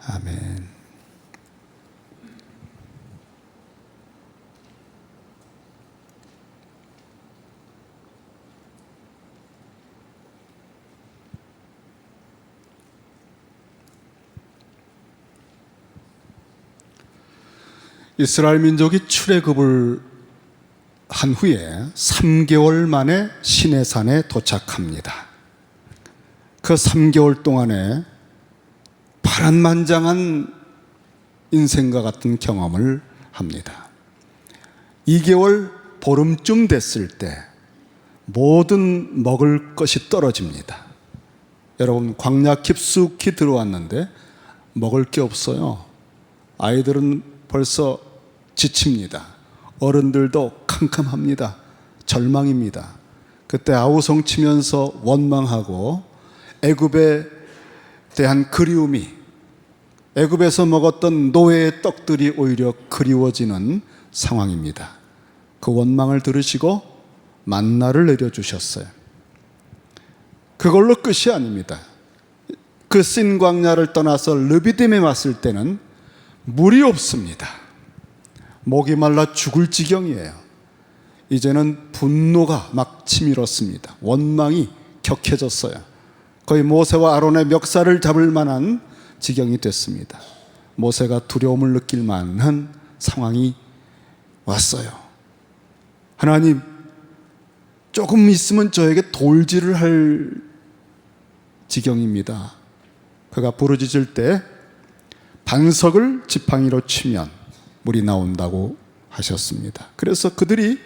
아멘. 이스라엘 민족이 출애굽을 한 후에 3개월 만에 시내산에 도착합니다. 그 3개월 동안에 파란만장한 인생과 같은 경험을 합니다. 2개월 보름쯤 됐을 때 모든 먹을 것이 떨어집니다. 여러분, 광야 깊숙이 들어왔는데 먹을 게 없어요. 아이들은 벌써 지칩니다. 어른들도 캄캄합니다. 절망입니다. 그때 아우성치면서 원망하고 애굽에 대한 그리움이, 애굽에서 먹었던 노예의 떡들이 오히려 그리워지는 상황입니다. 그 원망을 들으시고 만나를 내려주셨어요. 그걸로 끝이 아닙니다. 그 신 광야를 떠나서 르비딤에 왔을 때는 물이 없습니다. 목이 말라 죽을 지경이에요. 이제는 분노가 막 치밀었습니다. 원망이 격해졌어요. 거의 모세와 아론의 멱살을 잡을 만한 지경이 됐습니다. 모세가 두려움을 느낄 만한 상황이 왔어요. 하나님, 조금 있으면 저에게 돌질을 할 지경입니다. 그가 부르짖을 때 반석을 지팡이로 치면 물이 나온다고 하셨습니다. 그래서 그들이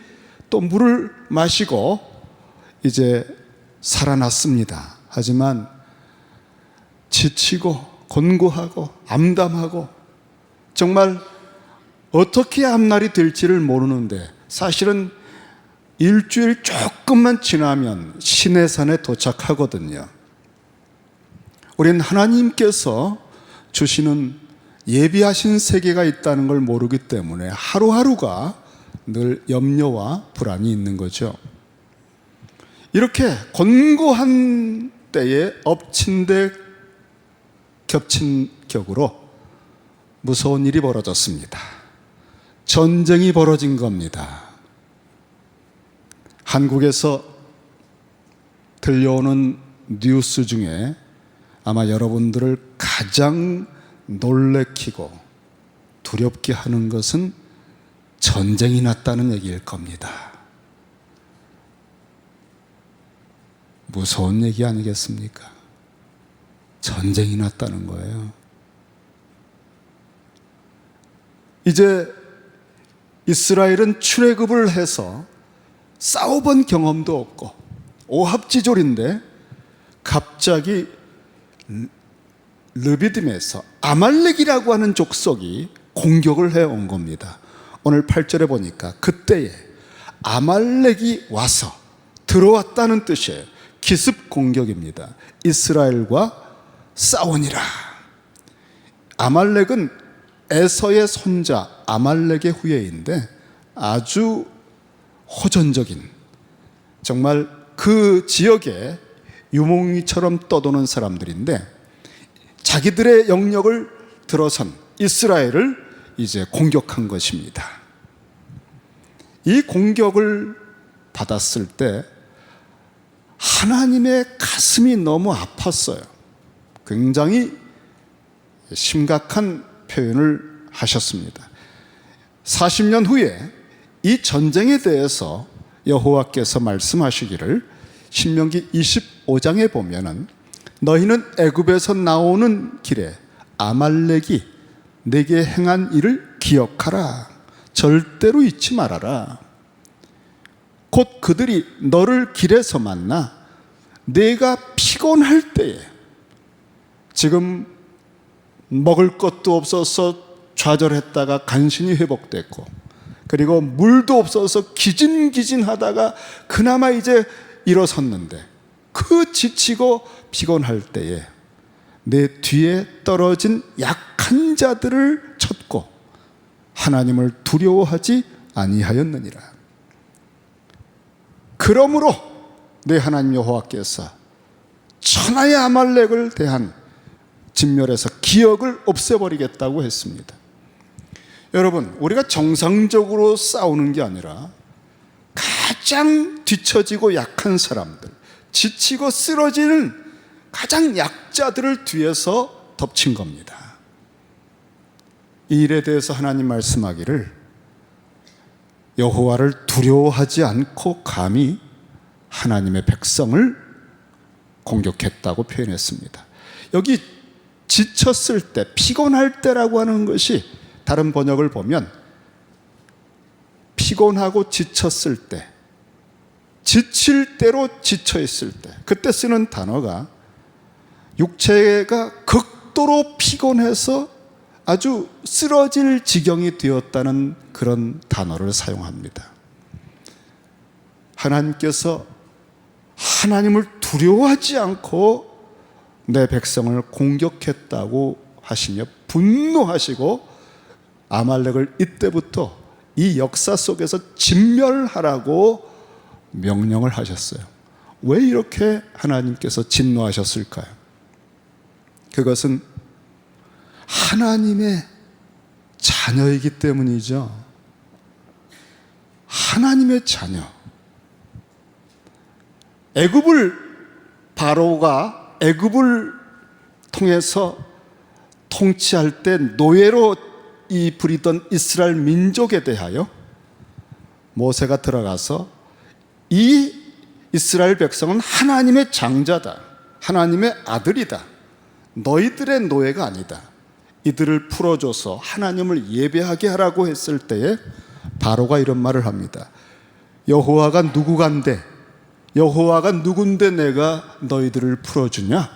또 물을 마시고 이제 살아났습니다. 하지만 지치고 곤고하고 암담하고 정말 어떻게 앞날이 될지를 모르는데, 사실은 일주일 조금만 지나면 시내산에 도착하거든요. 우린 하나님께서 주시는 예비하신 세계가 있다는 걸 모르기 때문에 하루하루가 늘 염려와 불안이 있는 거죠. 이렇게 곤고한 때에 엎친 데 겹친 격으로 무서운 일이 벌어졌습니다. 전쟁이 벌어진 겁니다. 한국에서 들려오는 뉴스 중에 아마 여러분들을 가장 놀래키고 두렵게 하는 것은 전쟁이 났다는 얘기일 겁니다. 무서운 얘기 아니겠습니까? 전쟁이 났다는 거예요. 이제 이스라엘은 출애굽을 해서 싸워본 경험도 없고 오합지졸인데 갑자기 르비딤에서 아말렉이라고 하는 족속이 공격을 해온 겁니다. 오늘 8절에 보니까 그때에 아말렉이 와서 들어왔다는 뜻이에요. 기습 공격입니다. 이스라엘과 싸우니라. 아말렉은 에서의 손자 아말렉의 후예인데 아주 호전적인, 정말 그 지역에 유몽이처럼 떠도는 사람들인데 자기들의 영역을 들어선 이스라엘을 이제 공격한 것입니다. 이 공격을 받았을 때 하나님의 가슴이 너무 아팠어요. 굉장히 심각한 표현을 하셨습니다. 40년 후에 이 전쟁에 대해서 여호와께서 말씀하시기를 신명기 25장에 보면은 너희는 애굽에서 나오는 길에 아말렉이 내게 행한 일을 기억하라. 절대로 잊지 말아라. 곧 그들이 너를 길에서 만나 내가 피곤할 때에, 지금 먹을 것도 없어서 좌절했다가 간신히 회복됐고, 그리고 물도 없어서 기진기진하다가 그나마 이제 일어섰는데 그 지치고 피곤할 때에 내 뒤에 떨어진 약한 자들을 쳤고 하나님을 두려워하지 아니하였느니라. 그러므로 내 하나님 여호와께서 천하의 아말렉을 대한 진멸해서 기억을 없애버리겠다고 했습니다. 여러분, 우리가 정상적으로 싸우는 게 아니라 가장 뒤처지고 약한 사람들, 지치고 쓰러지는 가장 약자들을 뒤에서 덮친 겁니다. 이 일에 대해서 하나님 말씀하기를 여호와를 두려워하지 않고 감히 하나님의 백성을 공격했다고 표현했습니다. 여기 지쳤을 때, 피곤할 때라고 하는 것이 다른 번역을 보면 피곤하고 지쳤을 때, 지칠 대로 지쳐 있을 때, 그때 쓰는 단어가 육체가 극도로 피곤해서 아주 쓰러질 지경이 되었다는 그런 단어를 사용합니다. 하나님께서 하나님을 두려워하지 않고 내 백성을 공격했다고 하시며 분노하시고 아말렉을 이때부터 이 역사 속에서 진멸하라고 명령을 하셨어요. 왜 이렇게 하나님께서 진노하셨을까요? 그것은 하나님의 자녀이기 때문이죠. 하나님의 자녀. 바로가 애굽을 통해서 통치할 때 노예로 부리던 이스라엘 민족에 대하여 모세가 들어가서 이 이스라엘 백성은 하나님의 장자다, 하나님의 아들이다, 너희들의 노예가 아니다, 이들을 풀어줘서 하나님을 예배하게 하라고 했을 때에 바로가 이런 말을 합니다. 여호와가 누구간데, 여호와가 누군데 내가 너희들을 풀어주냐?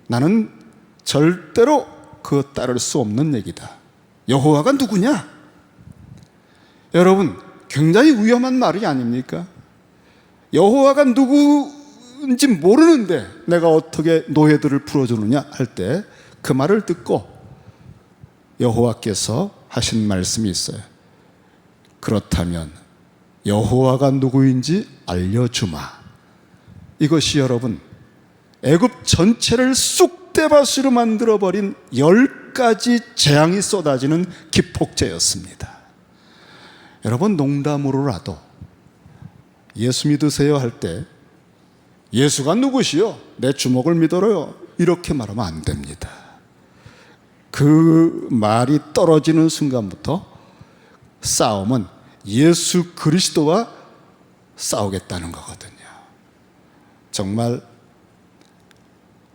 나는 절대로 그거 따를 수 없는 얘기다. 여호와가 누구냐? 여러분, 굉장히 위험한 말이 아닙니까? 여호와가 누구인지 모르는데 내가 어떻게 노예들을 풀어주느냐 할 때 그 말을 듣고 여호와께서 하신 말씀이 있어요. 그렇다면 여호와가 누구인지 알려주마. 이것이 여러분, 애굽 전체를 쑥대밭으로 만들어버린 10가지 재앙이 쏟아지는 기폭제였습니다. 여러분, 농담으로라도 예수 믿으세요 할 때 예수가 누구시요? 내 주먹을 믿어요. 이렇게 말하면 안 됩니다. 그 말이 떨어지는 순간부터 싸움은 예수 그리스도와 싸우겠다는 거거든요. 정말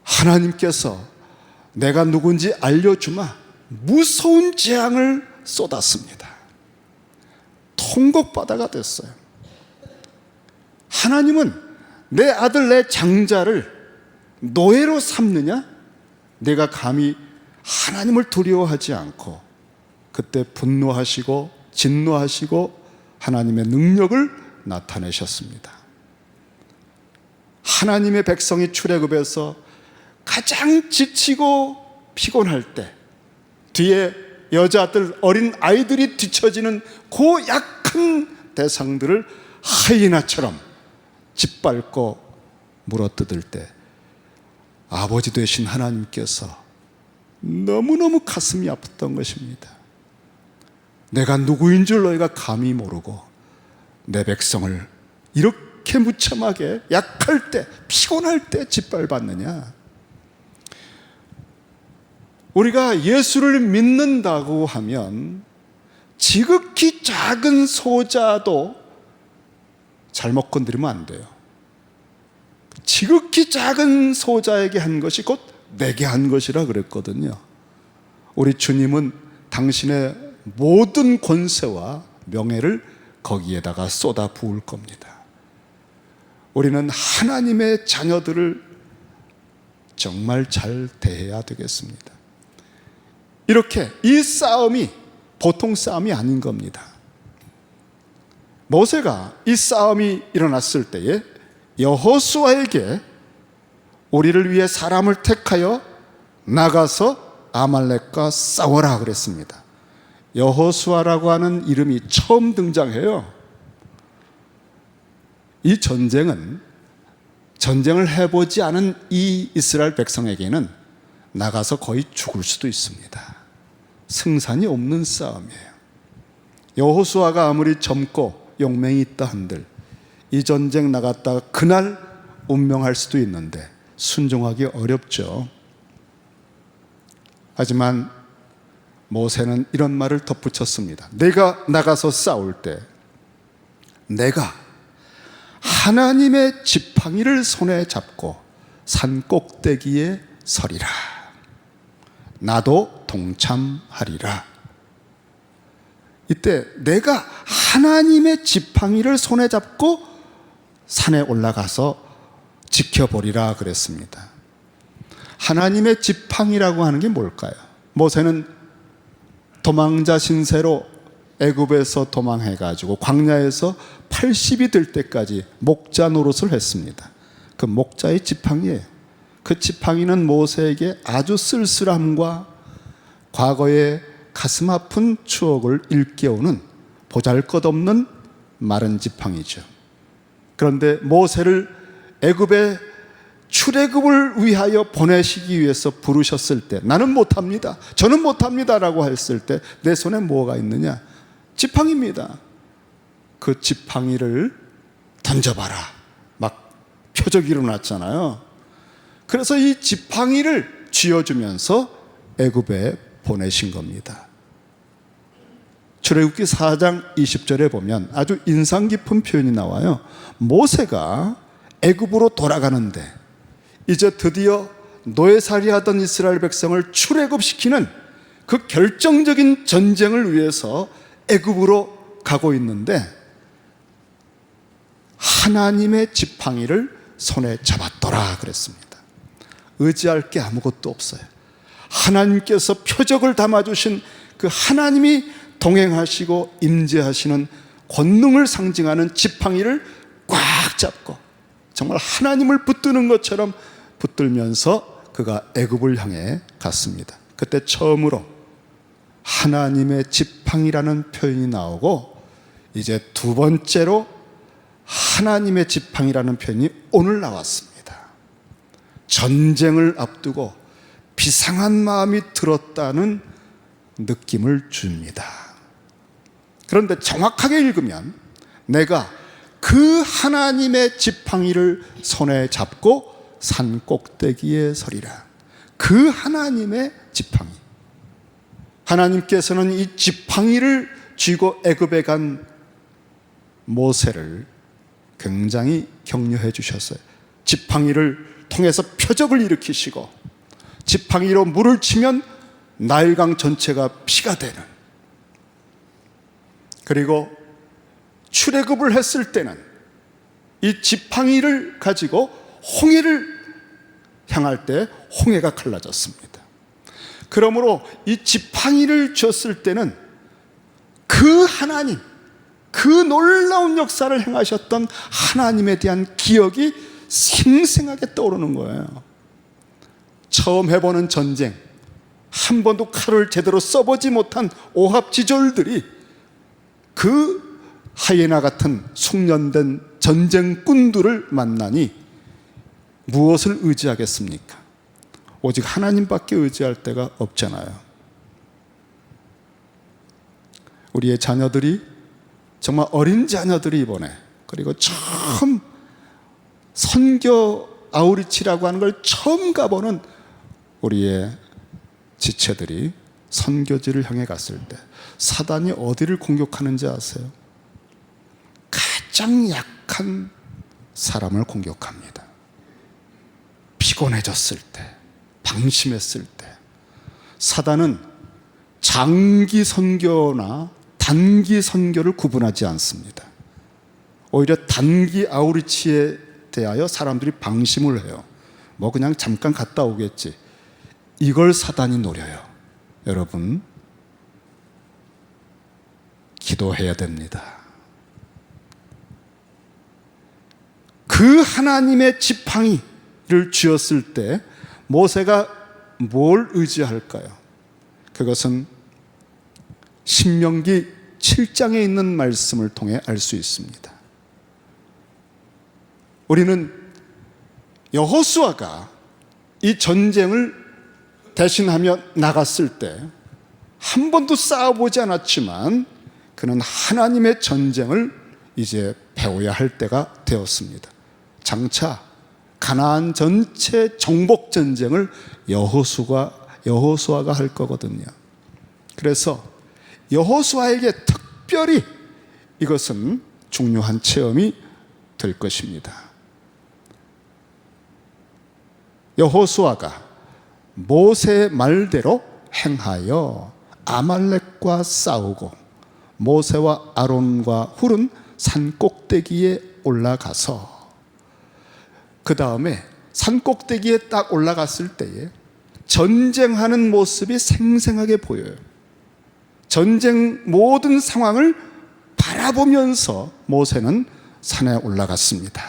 하나님께서 내가 누군지 알려주마 무서운 재앙을 쏟았습니다. 통곡바다가 됐어요. 하나님은 내 아들 내 장자를 노예로 삼느냐? 내가 감히 하나님을 두려워하지 않고 그때 분노하시고 진노하시고 하나님의 능력을 나타내셨습니다. 하나님의 백성이 출애굽에서 가장 지치고 피곤할 때 뒤에 여자들, 어린 아이들이 뒤처지는 그 약한 대상들을 하이나처럼 짓밟고 물어뜯을 때 아버지 되신 하나님께서 너무너무 가슴이 아팠던 것입니다. 내가 누구인 줄 너희가 감히 모르고 내 백성을 이렇게 무참하게 약할 때, 피곤할 때 짓밟았느냐? 우리가 예수를 믿는다고 하면 지극히 작은 소자도 잘못 건드리면 안 돼요. 지극히 작은 소자에게 한 것이 곧 내게 한 것이라 그랬거든요. 우리 주님은 당신의 모든 권세와 명예를 거기에다가 쏟아 부을 겁니다. 우리는 하나님의 자녀들을 정말 잘 대해야 되겠습니다. 이렇게 이 싸움이 보통 싸움이 아닌 겁니다. 모세가 이 싸움이 일어났을 때에 여호수아에게 우리를 위해 사람을 택하여 나가서 아말렉과 싸워라 그랬습니다. 여호수아라고 하는 이름이 처음 등장해요. 이 전쟁은 전쟁을 해보지 않은 이 이스라엘 백성에게는 나가서 거의 죽을 수도 있습니다. 승산이 없는 싸움이에요. 여호수아가 아무리 젊고 용맹이 있다 한들 이 전쟁 나갔다가 그날 운명할 수도 있는데 순종하기 어렵죠. 하지만 모세는 이런 말을 덧붙였습니다. 내가 나가서 싸울 때 내가 하나님의 지팡이를 손에 잡고 산 꼭대기에 서리라. 나도 동참하리라. 이때 내가 하나님의 지팡이를 손에 잡고 산에 올라가서 지켜보리라 그랬습니다. 하나님의 지팡이라고 하는 게 뭘까요? 모세는 도망자 신세로 애굽에서 도망해가지고 광야에서 80이 될 때까지 목자 노릇을 했습니다. 그 목자의 지팡이예요. 그 지팡이는 모세에게 아주 쓸쓸함과 과거의 가슴 아픈 추억을 일깨우는 보잘것없는 마른 지팡이죠. 그런데 모세를 애굽에 출애굽을 위하여 보내시기 위해서 부르셨을 때 나는 못합니다, 저는 못합니다 라고 했을 때 내 손에 뭐가 있느냐? 지팡이입니다. 그 지팡이를 던져봐라 막 표적이 일어났잖아요. 그래서 이 지팡이를 쥐어주면서 애굽에 보내신 겁니다. 출애굽기 4장 20절에 보면 아주 인상 깊은 표현이 나와요. 모세가 애굽으로 돌아가는데 이제 드디어 노예살이하던 이스라엘 백성을 출애굽시키는 그 결정적인 전쟁을 위해서 애굽으로 가고 있는데 하나님의 지팡이를 손에 잡았더라 그랬습니다. 의지할 게 아무것도 없어요. 하나님께서 표적을 담아주신 그 하나님이 동행하시고 임재하시는 권능을 상징하는 지팡이를 꽉 잡고 정말 하나님을 붙드는 것처럼 붙들면서 그가 애굽을 향해 갔습니다. 그때 처음으로 하나님의 지팡이라는 표현이 나오고 이제 두 번째로 하나님의 지팡이라는 표현이 오늘 나왔습니다. 전쟁을 앞두고 비상한 마음이 들었다는 느낌을 줍니다. 그런데 정확하게 읽으면 내가 그 하나님의 지팡이를 손에 잡고 산 꼭대기에 서리라. 그 하나님의 지팡이. 하나님께서는 이 지팡이를 쥐고 애굽에 간 모세를 굉장히 격려해 주셨어요. 지팡이를 통해서 표적을 일으키시고 지팡이로 물을 치면 나일강 전체가 피가 되는, 그리고 출애굽을 했을 때는 이 지팡이를 가지고 홍해를 향할 때 홍해가 갈라졌습니다. 그러므로 이 지팡이를 줬을 때는 그 하나님, 그 놀라운 역사를 행하셨던 하나님에 대한 기억이 생생하게 떠오르는 거예요. 처음 해보는 전쟁, 한 번도 칼을 제대로 써보지 못한 오합지졸들이 그 하이에나 같은 숙련된 전쟁꾼들을 만나니 무엇을 의지하겠습니까? 오직 하나님밖에 의지할 데가 없잖아요. 우리의 자녀들이, 정말 어린 자녀들이 이번에, 그리고 처음 선교 아우리치라고 하는 걸 처음 가보는 우리의 지체들이 선교지를 향해 갔을 때 사단이 어디를 공격하는지 아세요? 가장 약한 사람을 공격합니다. 피곤해졌을 때, 방심했을 때. 사단은 장기 선교나 단기 선교를 구분하지 않습니다. 오히려 단기 아우리치에 대하여 사람들이 방심을 해요. 뭐 그냥 잠깐 갔다 오겠지. 이걸 사단이 노려요. 여러분, 기도해야 됩니다. 그 하나님의 지팡이를 쥐었을 때 모세가 뭘 의지할까요? 그것은 신명기 7장에 있는 말씀을 통해 알 수 있습니다. 우리는 여호수아가 이 전쟁을 대신하며 나갔을 때 한 번도 싸워보지 않았지만 그는 하나님의 전쟁을 이제 배워야 할 때가 되었습니다. 장차 가나안 전체 정복 전쟁을 여호수아가 할 거거든요. 그래서 여호수아에게 특별히 이것은 중요한 체험이 될 것입니다. 여호수아가 모세의 말대로 행하여 아말렉과 싸우고 모세와 아론과 훌은 산 꼭대기에 올라가서 그 다음에 산 꼭대기에 딱 올라갔을 때에 전쟁하는 모습이 생생하게 보여요. 전쟁 모든 상황을 바라보면서 모세는 산에 올라갔습니다.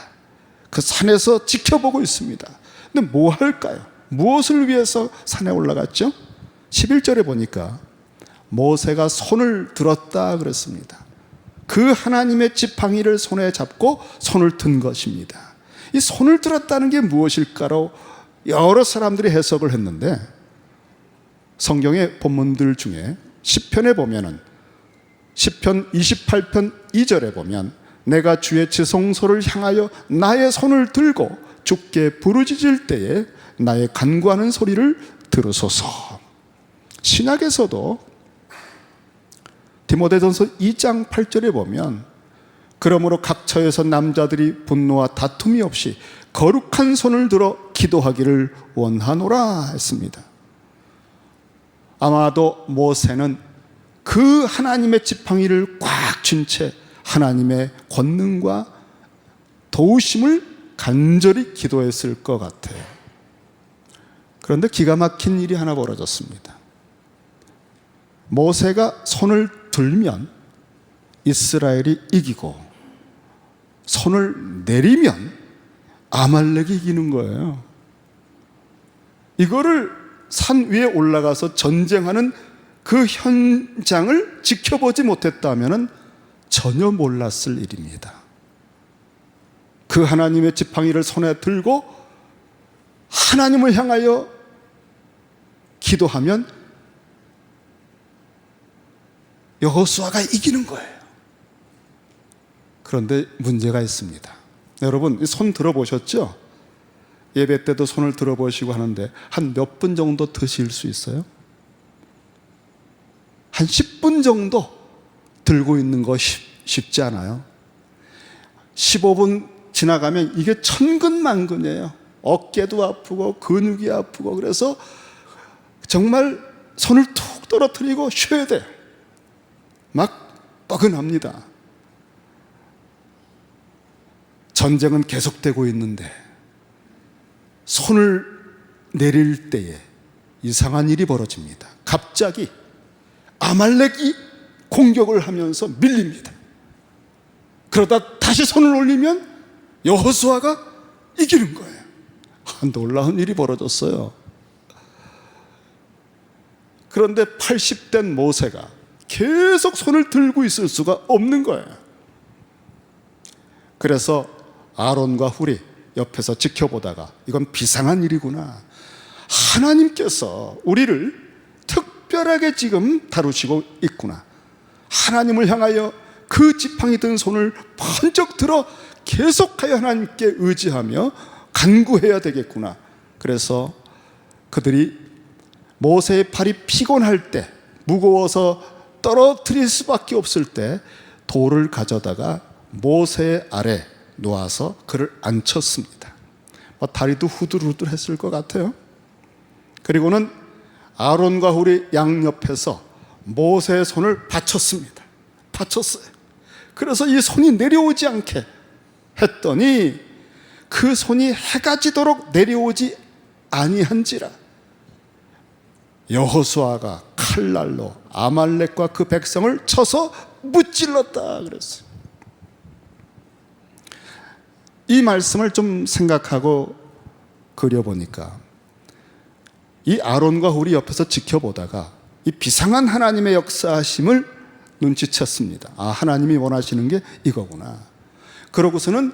그 산에서 지켜보고 있습니다. 근데 뭐 할까요? 무엇을 위해서 산에 올라갔죠? 11절에 보니까 모세가 손을 들었다 그랬습니다. 그 하나님의 지팡이를 손에 잡고 손을 든 것입니다. 이 손을 들었다는 게 무엇일까로 여러 사람들이 해석을 했는데, 성경의 본문들 중에 시편에 보면은 시편 28편 2절에 보면 내가 주의 지성소를 향하여 나의 손을 들고 주께 부르짖을 때에 나의 간구하는 소리를 들으소서. 신약에서도 디모데전서 2장 8절에 보면 그러므로 각 처에서 남자들이 분노와 다툼이 없이 거룩한 손을 들어 기도하기를 원하노라 했습니다. 아마도 모세는 그 하나님의 지팡이를 꽉 쥔 채 하나님의 권능과 도우심을 간절히 기도했을 것 같아요. 그런데 기가 막힌 일이 하나 벌어졌습니다. 모세가 손을 들면 이스라엘이 이기고 손을 내리면 아말렉이 이기는 거예요. 이거를 산 위에 올라가서 전쟁하는 그 현장을 지켜보지 못했다면 전혀 몰랐을 일입니다. 그 하나님의 지팡이를 손에 들고 하나님을 향하여 기도하면 여호수아가 이기는 거예요. 그런데 문제가 있습니다. 여러분, 손 들어보셨죠? 예배 때도 손을 들어보시고 하는데 한 몇 분 정도 드실 수 있어요? 한 10분 정도 들고 있는 거 쉽지 않아요. 15분 지나가면 이게 천근만근이에요. 어깨도 아프고 근육이 아프고, 그래서 정말 손을 툭 떨어뜨리고 쉬어야 돼요. 막 뻐근합니다. 전쟁은 계속되고 있는데 손을 내릴 때에 이상한 일이 벌어집니다. 갑자기 아말렉이 공격을 하면서 밀립니다. 그러다 다시 손을 올리면 여호수아가 이기는 거예요. 놀라운 일이 벌어졌어요. 그런데 80된 모세가 계속 손을 들고 있을 수가 없는 거예요. 그래서 아론과 훌이 옆에서 지켜보다가 이건 비상한 일이구나, 하나님께서 우리를 특별하게 지금 다루시고 있구나, 하나님을 향하여 그 지팡이 든 손을 번쩍 들어 계속하여 하나님께 의지하며 간구해야 되겠구나. 그래서 그들이 모세의 팔이 피곤할 때, 무거워서 떨어뜨릴 수밖에 없을 때 돌을 가져다가 모세 아래 놓아서 그를 앉혔습니다. 다리도 후들후들했을 것 같아요. 그리고는 아론과 훌이 양옆에서 모세의 손을 받쳤습니다. 받쳤어요. 그래서 이 손이 내려오지 않게 했더니 그 손이 해가 지도록 내려오지 아니한지라 여호수아가 칼날로 아말렉과 그 백성을 쳐서 무찔렀다 그랬어요. 이 말씀을 좀 생각하고 그려보니까 이 아론과 훌이 옆에서 지켜보다가 이 비상한 하나님의 역사하심을 눈치챘습니다. 아, 하나님이 원하시는 게 이거구나. 그러고서는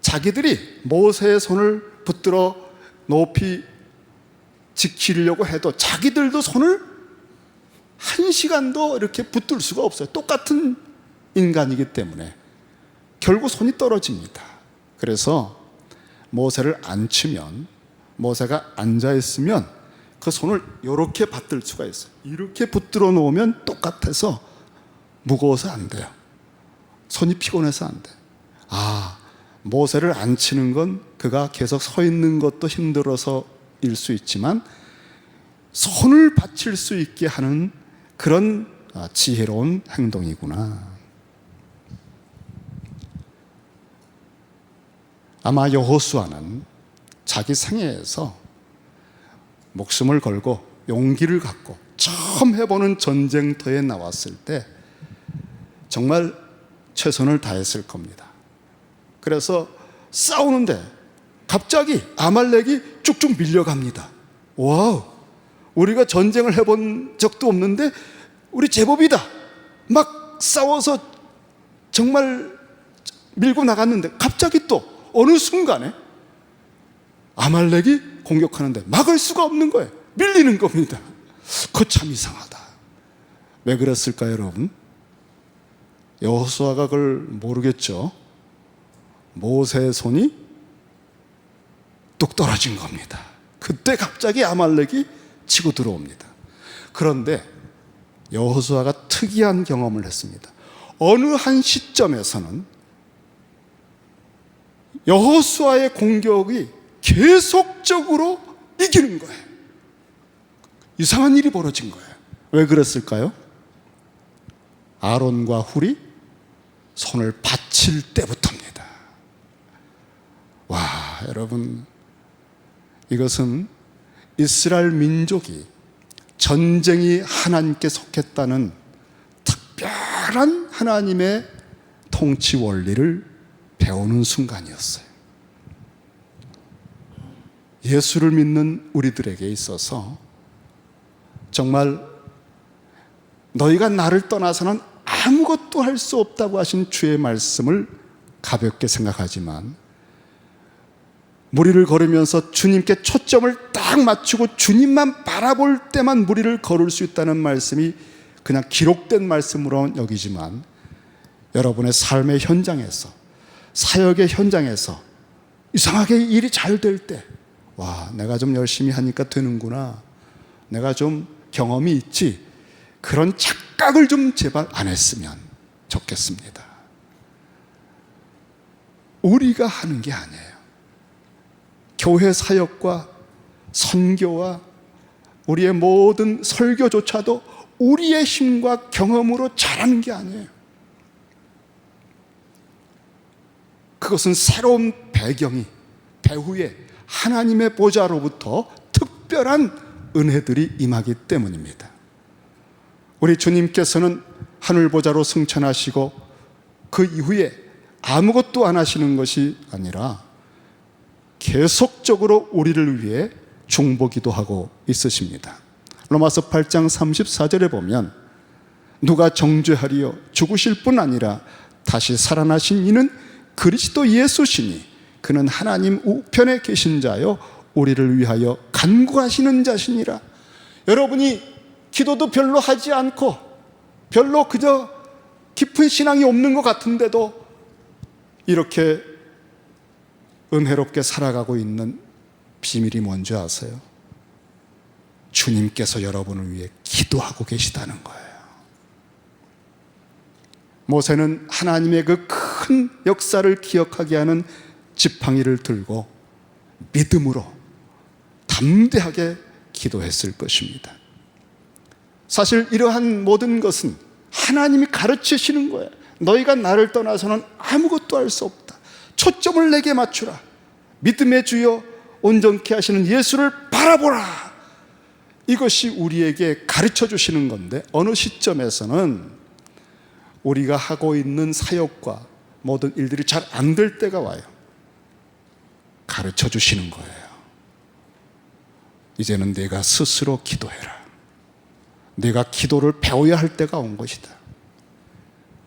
자기들이 모세의 손을 붙들어 높이 지키려고 해도 자기들도 손을 한 시간도 이렇게 붙들 수가 없어요. 똑같은 인간이기 때문에 결국 손이 떨어집니다. 그래서 모세를 앉히면, 모세가 앉아있으면 그 손을 이렇게 받들 수가 있어요. 이렇게 붙들어 놓으면 똑같아서 무거워서 안 돼요. 손이 피곤해서 안 돼요. 모세를 앉히는 건 그가 계속 서 있는 것도 힘들어서일 수 있지만 손을 받칠 수 있게 하는 그런 지혜로운 행동이구나. 아마 여호수아는 자기 생애에서 목숨을 걸고 용기를 갖고 처음 해보는 전쟁터에 나왔을 때 정말 최선을 다했을 겁니다. 그래서 싸우는데 갑자기 아말렉이 쭉쭉 밀려갑니다. 와우, 우리가 전쟁을 해본 적도 없는데 우리 제법이다. 막 싸워서 정말 밀고 나갔는데 갑자기 또 어느 순간에 아말렉이 공격하는데 막을 수가 없는 거예요. 밀리는 겁니다. 그거 참 이상하다. 왜 그랬을까요, 여러분? 여호수아가 그걸 모르겠죠. 모세의 손이 뚝 떨어진 겁니다. 그때 갑자기 아말렉이 치고 들어옵니다. 그런데 여호수아가 특이한 경험을 했습니다. 어느 한 시점에서는 여호수아의 공격이 계속적으로 이기는 거예요. 이상한 일이 벌어진 거예요. 왜 그랬을까요? 아론과 훌이 손을 받칠 때부터입니다. 와, 여러분, 이것은 이스라엘 민족이 전쟁이 하나님께 속했다는 특별한 하나님의 통치 원리를 배우는 순간이었어요. 예수를 믿는 우리들에게 있어서 정말 너희가 나를 떠나서는 아무것도 할 수 없다고 하신 주의 말씀을 가볍게 생각하지만 무리를 걸으면서 주님께 초점을 딱 맞추고 주님만 바라볼 때만 무리를 걸을 수 있다는 말씀이 그냥 기록된 말씀으로 여기지만 여러분의 삶의 현장에서, 사역의 현장에서 이상하게 일이 잘 될 때, 와, 내가 좀 열심히 하니까 되는구나, 내가 좀 경험이 있지, 그런 착각을 좀 제발 안 했으면 좋겠습니다. 우리가 하는 게 아니에요. 교회 사역과 선교와 우리의 모든 설교조차도 우리의 힘과 경험으로 잘하는 게 아니에요. 그것은 새로운 배경이, 배후에 하나님의 보좌로부터 특별한 은혜들이 임하기 때문입니다. 우리 주님께서는 하늘 보좌로 승천하시고 그 이후에 아무것도 안 하시는 것이 아니라 계속적으로 우리를 위해 중보기도하고 있으십니다. 로마서 8장 34절에 보면 누가 정죄하리요, 죽으실 뿐 아니라 다시 살아나신 이는 그리스도 예수시니 그는 하나님 우편에 계신 자요 우리를 위하여 간구하시는 자시니라. 여러분이 기도도 별로 하지 않고 별로 그저 깊은 신앙이 없는 것 같은데도 이렇게 은혜롭게 살아가고 있는 비밀이 뭔지 아세요? 주님께서 여러분을 위해 기도하고 계시다는 거예요. 모세는 하나님의 그 큰 역사를 기억하게 하는 지팡이를 들고 믿음으로 담대하게 기도했을 것입니다. 사실 이러한 모든 것은 하나님이 가르치시는 거예요. 너희가 나를 떠나서는 아무것도 할 수 없다. 초점을 내게 맞추라. 믿음의 주여 온전케 하시는 예수를 바라보라. 이것이 우리에게 가르쳐 주시는 건데 어느 시점에서는 우리가 하고 있는 사역과 모든 일들이 잘 안 될 때가 와요. 가르쳐 주시는 거예요. 이제는 내가 스스로 기도해라. 내가 기도를 배워야 할 때가 온 것이다.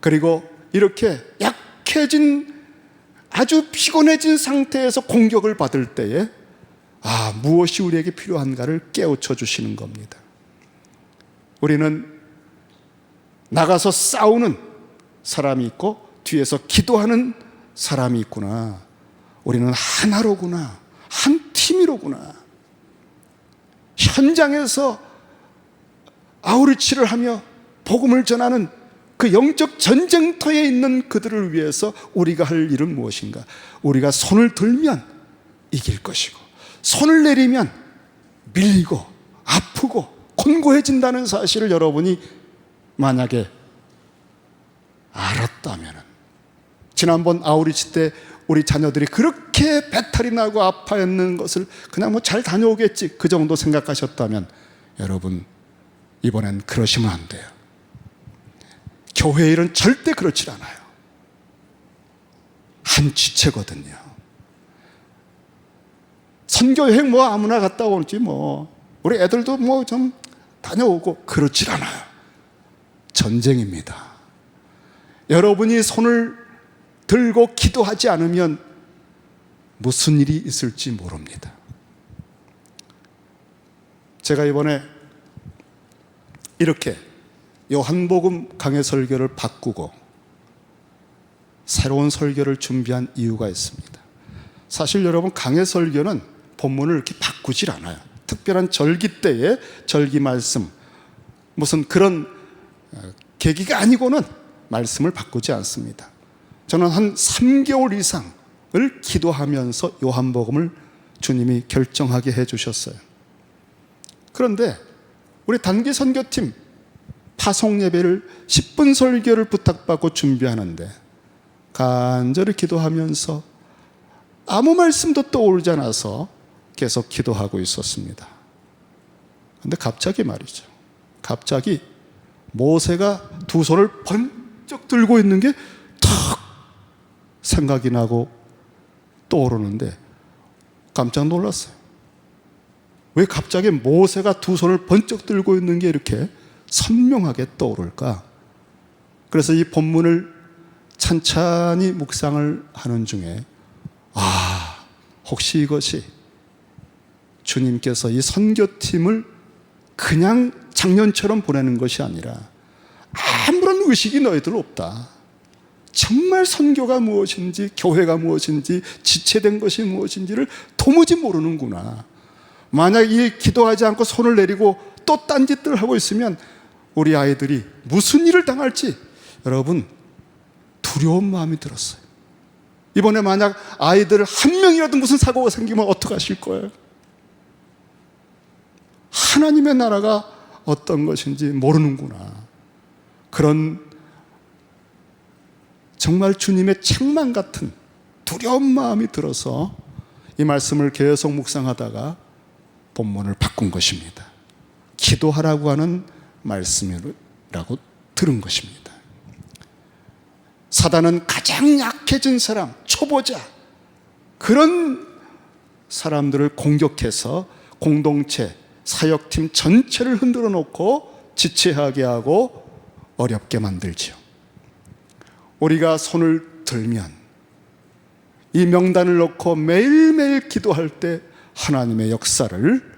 그리고 이렇게 약해진, 아주 피곤해진 상태에서 공격을 받을 때에 무엇이 우리에게 필요한가를 깨우쳐 주시는 겁니다. 우리는 나가서 싸우는 사람이 있고 뒤에서 기도하는 사람이 있구나. 우리는 하나로구나. 한 팀이로구나. 현장에서 아우리치를 하며 복음을 전하는 그 영적 전쟁터에 있는 그들을 위해서 우리가 할 일은 무엇인가? 우리가 손을 들면 이길 것이고, 손을 내리면 밀리고 아프고 곤고해진다는 사실을 여러분이 만약에 알았다면, 지난번 아우리치 때 우리 자녀들이 그렇게 배탈이 나고 아파했는 것을 그냥 잘 다녀오겠지, 그 정도 생각하셨다면, 여러분 이번엔 그러시면 안 돼요. 교회 일은 절대 그렇지 않아요. 한 지체거든요. 선교여행 아무나 갔다 오지 우리 애들도 좀 다녀오고 그렇지 않아요. 전쟁입니다. 여러분이 손을 들고 기도하지 않으면 무슨 일이 있을지 모릅니다. 제가 이번에 이렇게 요한복음 강해 설교를 바꾸고 새로운 설교를 준비한 이유가 있습니다. 사실 여러분, 강해 설교는 본문을 이렇게 바꾸질 않아요. 특별한 절기 때에 절기 말씀, 무슨 그런 계기가 아니고는 말씀을 바꾸지 않습니다. 저는 한 3개월 이상을 기도하면서 요한복음을 주님이 결정하게 해주셨어요. 그런데 우리 단기 선교팀 파송 예배를 10분 설교를 부탁받고 준비하는데 간절히 기도하면서 아무 말씀도 떠오르지 않아서 계속 기도하고 있었습니다. 그런데 갑자기 말이죠, 갑자기 모세가 두 손을 번쩍 들고 있는 게 탁 생각이 나고 떠오르는데 깜짝 놀랐어요. 왜 갑자기 모세가 두 손을 번쩍 들고 있는 게 이렇게 선명하게 떠오를까? 그래서 이 본문을 찬찬히 묵상을 하는 중에 혹시 이것이 주님께서 이 선교팀을 그냥 작년처럼 보내는 것이 아니라 아무런 의식이 너희들 없다. 정말 선교가 무엇인지, 교회가 무엇인지, 지체된 것이 무엇인지를 도무지 모르는구나. 만약 이 기도하지 않고 손을 내리고 또 딴짓들 하고 있으면 우리 아이들이 무슨 일을 당할지 여러분 두려운 마음이 들었어요. 이번에 만약 아이들 한 명이라도 무슨 사고가 생기면 어떡하실 거예요? 하나님의 나라가 어떤 것인지 모르는구나. 그런 정말 주님의 책망 같은 두려운 마음이 들어서 이 말씀을 계속 묵상하다가 본문을 바꾼 것입니다. 기도하라고 하는 말씀이라고 들은 것입니다. 사단은 가장 약해진 사람, 초보자, 그런 사람들을 공격해서 공동체, 사역팀 전체를 흔들어 놓고 지체하게 하고 어렵게 만들죠. 우리가 손을 들면 이 명단을 놓고 매일매일 기도할 때 하나님의 역사를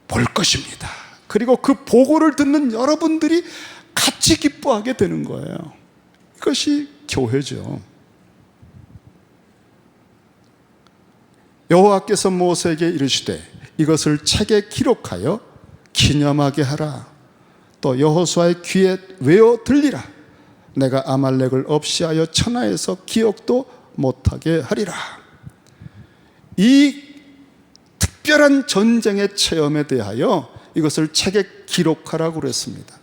볼 것입니다. 그리고 그 보고를 듣는 여러분들이 같이 기뻐하게 되는 거예요. 이것이 교회죠. 여호와께서 모세에게 이르시되 이것을 책에 기록하여 기념하게 하라. 또 여호수아의 귀에 외워 들리라. 내가 아말렉을 없이하여 천하에서 기억도 못하게 하리라. 이 특별한 전쟁의 체험에 대하여 이것을 책에 기록하라고 그랬습니다.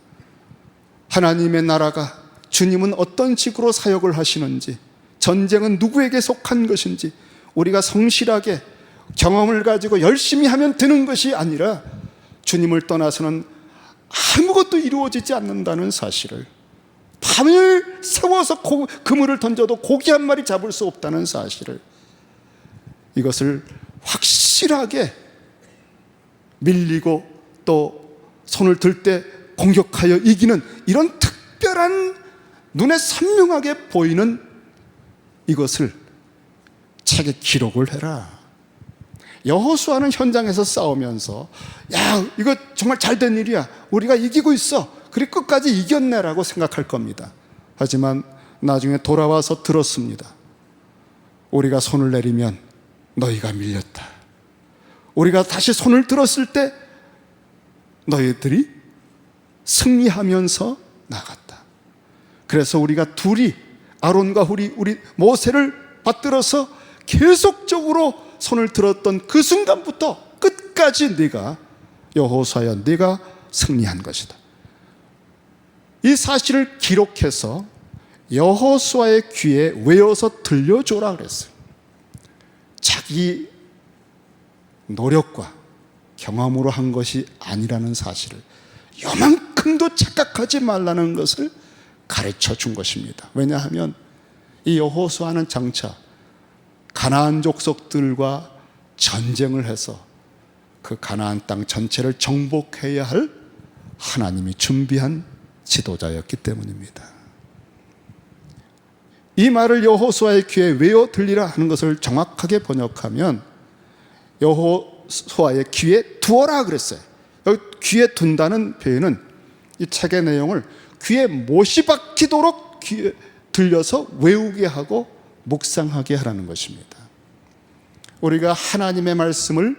하나님의 나라가, 주님은 어떤 식으로 사역을 하시는지, 전쟁은 누구에게 속한 것인지 우리가 성실하게 경험을 가지고 열심히 하면 되는 것이 아니라 주님을 떠나서는 아무것도 이루어지지 않는다는 사실을, 밤을 세워서 그물을 던져도 고기 한 마리 잡을 수 없다는 사실을, 이것을 확실하게 밀리고 또 손을 들 때 공격하여 이기는 이런 특별한 눈에 선명하게 보이는 이것을 책에 기록을 해라. 여호수아는 현장에서 싸우면서 야, 이거 정말 잘된 일이야, 우리가 이기고 있어, 그리고 끝까지 이겼네라고 생각할 겁니다. 하지만 나중에 돌아와서 들었습니다. 우리가 손을 내리면 너희가 밀렸다. 우리가 다시 손을 들었을 때 너희들이 승리하면서 나갔다. 그래서 우리가 둘이, 아론과 우리 모세를 받들어서 계속적으로 손을 들었던 그 순간부터 끝까지 네가, 여호수아야, 네가 승리한 것이다. 이 사실을 기록해서 여호수아의 귀에 외워서 들려줘라 그랬어요. 자기 노력과 경험으로 한 것이 아니라는 사실을, 요만큼도 착각하지 말라는 것을 가르쳐 준 것입니다. 왜냐하면 이 여호수아는 장차 가나안 족속들과 전쟁을 해서 그 가나안 땅 전체를 정복해야 할 하나님이 준비한 지도자였기 때문입니다. 이 말을 여호수아의 귀에 외워 들리라 하는 것을 정확하게 번역하면 여호수아의 귀에 두어라 그랬어요. 여기 귀에 둔다는 표현은 이 책의 내용을 귀에 못이 박히도록 귀에 들려서 외우게 하고 묵상하게 하라는 것입니다. 우리가 하나님의 말씀을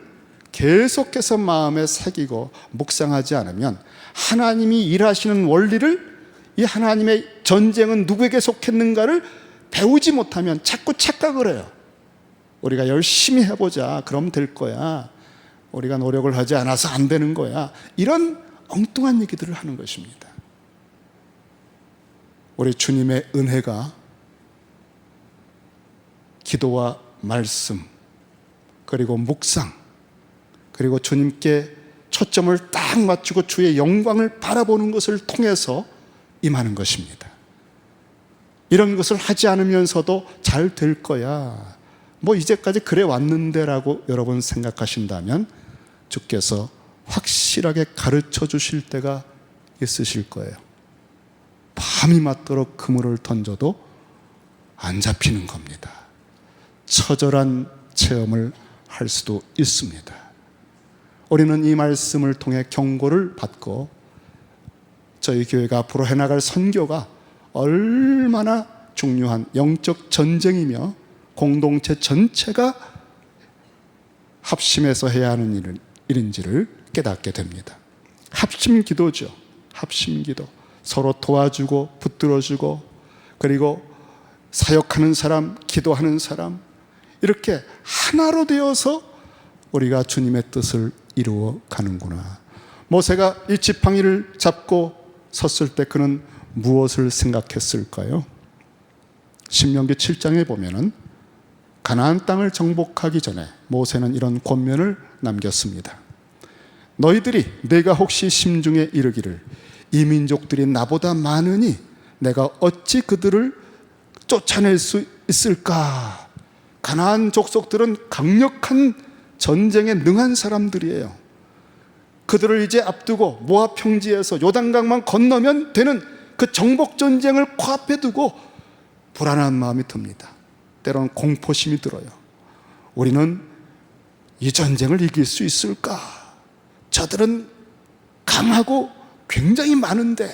계속해서 마음에 새기고 묵상하지 않으면 하나님이 일하시는 원리를, 이 하나님의 전쟁은 누구에게 속했는가를 배우지 못하면 자꾸 착각을 해요. 우리가 열심히 해보자, 그럼 될 거야, 우리가 노력을 하지 않아서 안 되는 거야, 이런 엉뚱한 얘기들을 하는 것입니다. 우리 주님의 은혜가 기도와 말씀, 그리고 묵상, 그리고 주님께 초점을 딱 맞추고 주의 영광을 바라보는 것을 통해서 임하는 것입니다. 이런 것을 하지 않으면서도 잘 될 거야, 뭐 이제까지 그래 왔는데 라고 여러분 생각하신다면 주께서 확실하게 가르쳐 주실 때가 있으실 거예요. 밤이 맞도록 그물을 던져도 안 잡히는 겁니다. 처절한 체험을 할 수도 있습니다. 우리는 이 말씀을 통해 경고를 받고 저희 교회가 앞으로 해나갈 선교가 얼마나 중요한 영적 전쟁이며 공동체 전체가 합심해서 해야 하는 일인지를 깨닫게 됩니다. 합심 기도죠. 합심 기도. 서로 도와주고 붙들어주고, 그리고 사역하는 사람, 기도하는 사람, 이렇게 하나로 되어서 우리가 주님의 뜻을 이루어 가는구나. 모세가 이 지팡이를 잡고 섰을 때 그는 무엇을 생각했을까요? 신명기 7장에 보면은 가나안 땅을 정복하기 전에 모세는 이런 권면을 남겼습니다. 너희들이 내가 혹시 심중에 이르기를 이 민족들이 나보다 많으니 내가 어찌 그들을 쫓아낼 수 있을까? 가나안 족속들은 강력한 전쟁에 능한 사람들이에요. 그들을 이제 앞두고 모압 평지에서 요단강만 건너면 되는 그 정복 전쟁을 코앞에 두고 불안한 마음이 듭니다. 때로는 공포심이 들어요. 우리는 이 전쟁을 이길 수 있을까? 저들은 강하고 굉장히 많은데,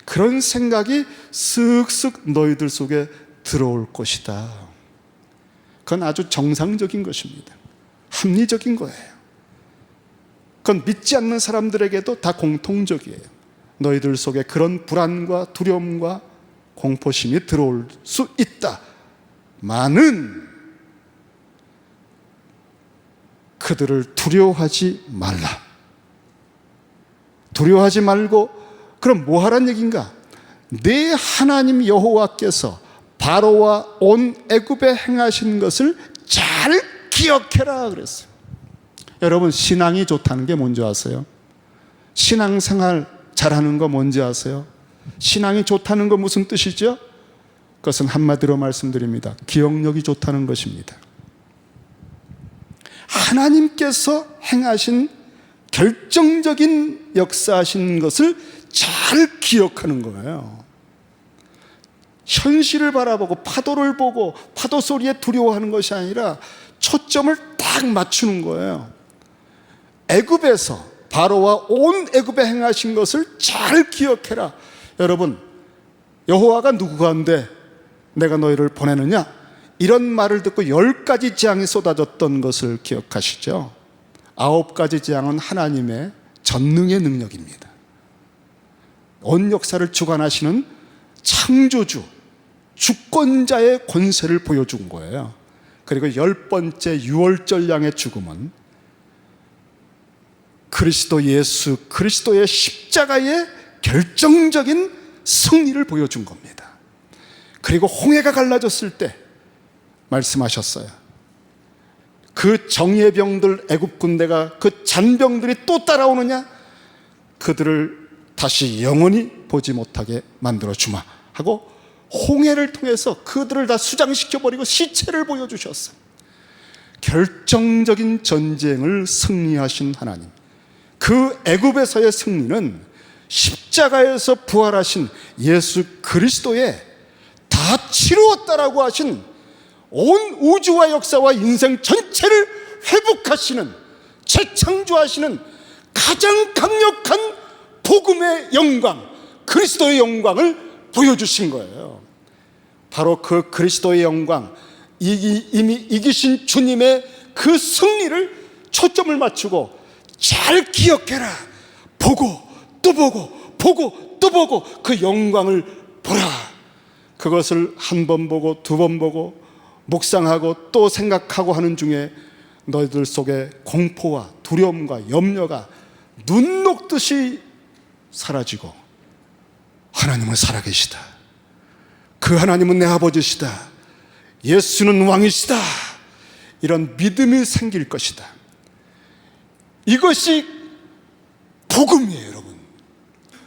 그런 생각이 쓱쓱 너희들 속에 들어올 것이다. 그건 아주 정상적인 것입니다. 합리적인 거예요. 그건 믿지 않는 사람들에게도 다 공통적이에요. 너희들 속에 그런 불안과 두려움과 공포심이 들어올 수 있다. 많은 그들을 두려워하지 말라. 두려워하지 말고, 그럼 뭐 하란 얘기인가? 내 하나님 여호와께서 바로와 온 애굽에 행하신 것을 잘 기억해라 그랬어요. 여러분, 신앙이 좋다는 게 뭔지 아세요? 신앙생활 잘하는 거 뭔지 아세요? 신앙이 좋다는 거 무슨 뜻이죠? 그것은 한마디로 말씀드립니다. 기억력이 좋다는 것입니다. 하나님께서 행하신 결정적인 역사하신 것을 잘 기억하는 거예요. 현실을 바라보고 파도를 보고 파도 소리에 두려워하는 것이 아니라 초점을 딱 딱 맞추는 거예요. 애굽에서 바로와 온 애굽에 행하신 것을 잘 기억해라. 여러분, 여호와가 누구 가운데 내가 너희를 보내느냐? 이런 말을 듣고 10가지 재앙이 쏟아졌던 것을 기억하시죠? 9가지 재앙은 하나님의 전능의 능력입니다. 온 역사를 주관하시는 창조주, 주권자의 권세를 보여준 거예요. 그리고 10번째 유월절 양의 죽음은 그리스도 예수, 그리스도의 십자가의 결정적인 승리를 보여준 겁니다. 그리고 홍해가 갈라졌을 때 말씀하셨어요. 그 정예의 병들, 애굽 군대가 그 잔병들이 또 따라오느냐? 그들을 다시 영원히 보지 못하게 만들어 주마 하고 홍해를 통해서 그들을 다 수장시켜버리고 시체를 보여주셨어요. 결정적인 전쟁을 승리하신 하나님, 그 애굽에서의 승리는 십자가에서 부활하신 예수 그리스도의 다 치루었다라고 하신 온 우주와 역사와 인생 전체를 회복하시는, 재창조하시는 가장 강력한 복음의 영광, 그리스도의 영광을 보여주신 거예요. 바로 그 그리스도의 영광, 이미 이기신 주님의 그 승리를 초점을 맞추고 잘 기억해라. 보고 또 보고, 보고 또 보고 그 영광을 보라. 그것을 한 번 보고 두 번 보고 묵상하고 또 생각하고 하는 중에 너희들 속에 공포와 두려움과 염려가 눈 녹듯이 사라지고 하나님은 살아계시다. 그 하나님은 내 아버지시다. 예수는 왕이시다. 이런 믿음이 생길 것이다. 이것이 복음이에요, 여러분.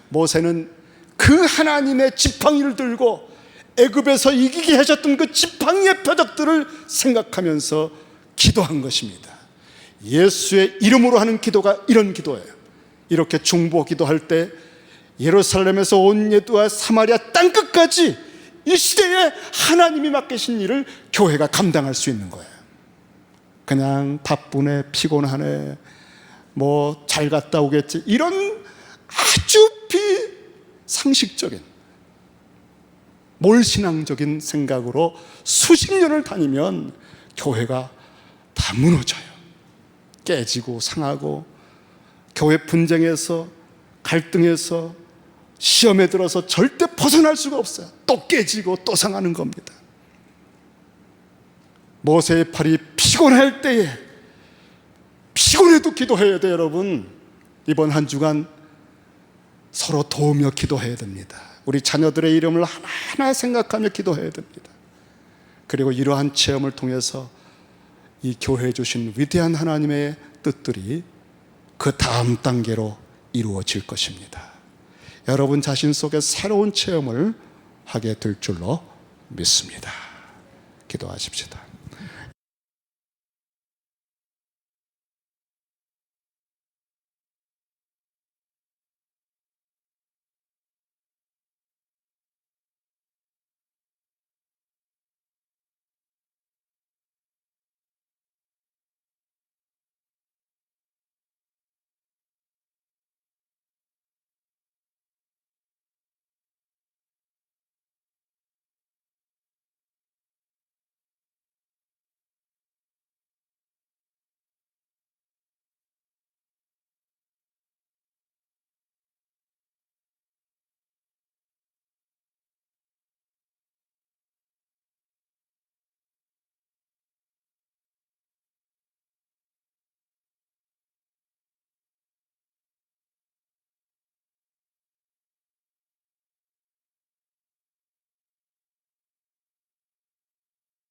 모세는 그 하나님의 지팡이를 들고 애굽에서 이기게 하셨던 그 지팡이의 표적들을 생각하면서 기도한 것입니다. 예수의 이름으로 하는 기도가 이런 기도예요. 이렇게 중보 기도할 때 예루살렘에서 온 유대와 사마리아 땅끝까지 이 시대에 하나님이 맡기신 일을 교회가 감당할 수 있는 거예요. 그냥 바쁘네, 피곤하네, 뭐 잘 갔다 오겠지, 이런 아주 비상식적인 몰신앙적인 생각으로 수십 년을 다니면 교회가 다 무너져요. 깨지고 상하고, 교회 분쟁에서, 갈등에서, 시험에 들어서 절대 벗어날 수가 없어요. 또 깨지고 또 상하는 겁니다. 모세의 팔이 피곤할 때에 피곤해도 기도해야 돼요, 여러분. 이번 한 주간 서로 도우며 기도해야 됩니다. 우리 자녀들의 이름을 하나하나 생각하며 기도해야 됩니다. 그리고 이러한 체험을 통해서 이 교회에 주신 위대한 하나님의 뜻들이 그 다음 단계로 이루어질 것입니다. 여러분 자신 속에 새로운 체험을 하게 될 줄로 믿습니다. 기도하십시다.